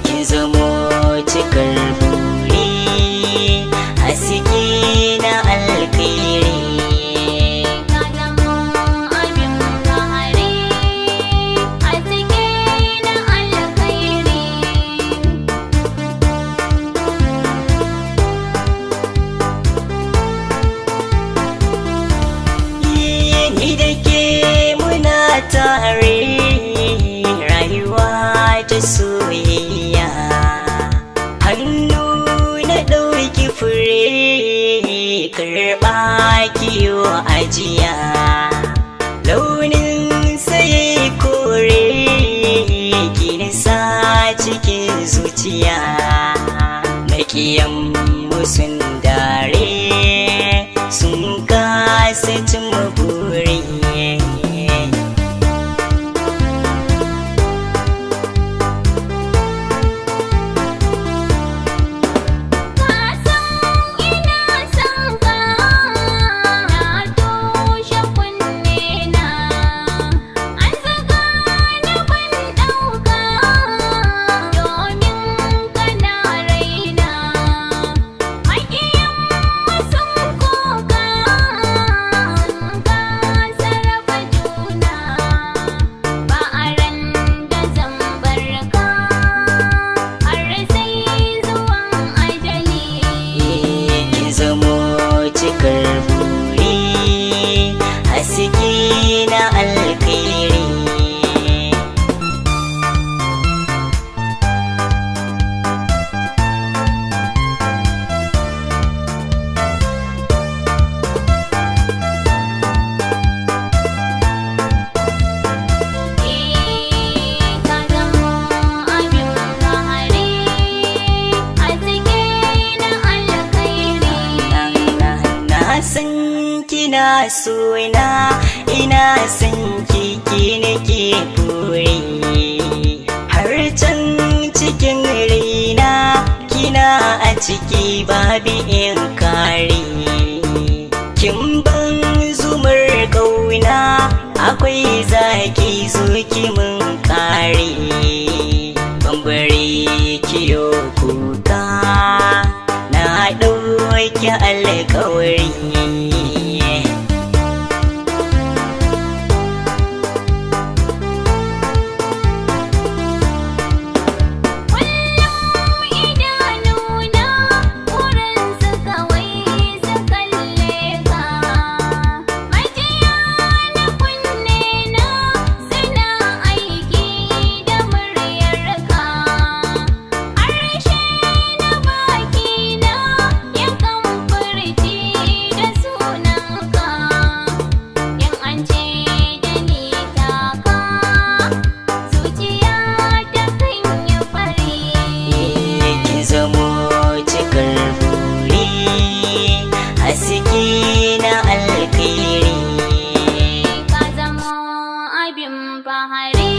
ki zamo cikar buri, haske na alkhairi. Ka zamo abin fahari, haske na alkhairi. Ni da ke muna tare, rayuwa ta soyayya. Hannu na ɗauki fure, karɓa kiyo ajiya. Launin sai kore, kin sa cikin zuciya. Maƙiyan sun dare, sun kasa cin buri. Ka san ina son ka, na toshe kunne na. An zaga na ban ɗauka, domin kana raina. Maƙiyan sun koka, sun kasa raba juna. Ba a ran da zan bar ka, har sai zuwan ajali. Ki zamo cikar buri, haske na alkhairi. Ka zamo abin fahari, haske na alkhairi. Na san kina sona, ina san kiki nake buri. Har can cikin raina, kina a ciki babu in kare. Kin ban zumar ƙauna, akwai zaki zo ki mun kare. Bambare kiyo kuka, na ɗauki alkawari. Kullum idanuna wurinsu kawai su kalle ka. Majiya na kunne na suna aiki da muryarka. Harshe na baki na yakan furci da sunanka. In an ce da ni taka, zuciya ta kan yi fari. Ki zamo cikar buri, haske na alkhairi. Ka zamo abin fahari.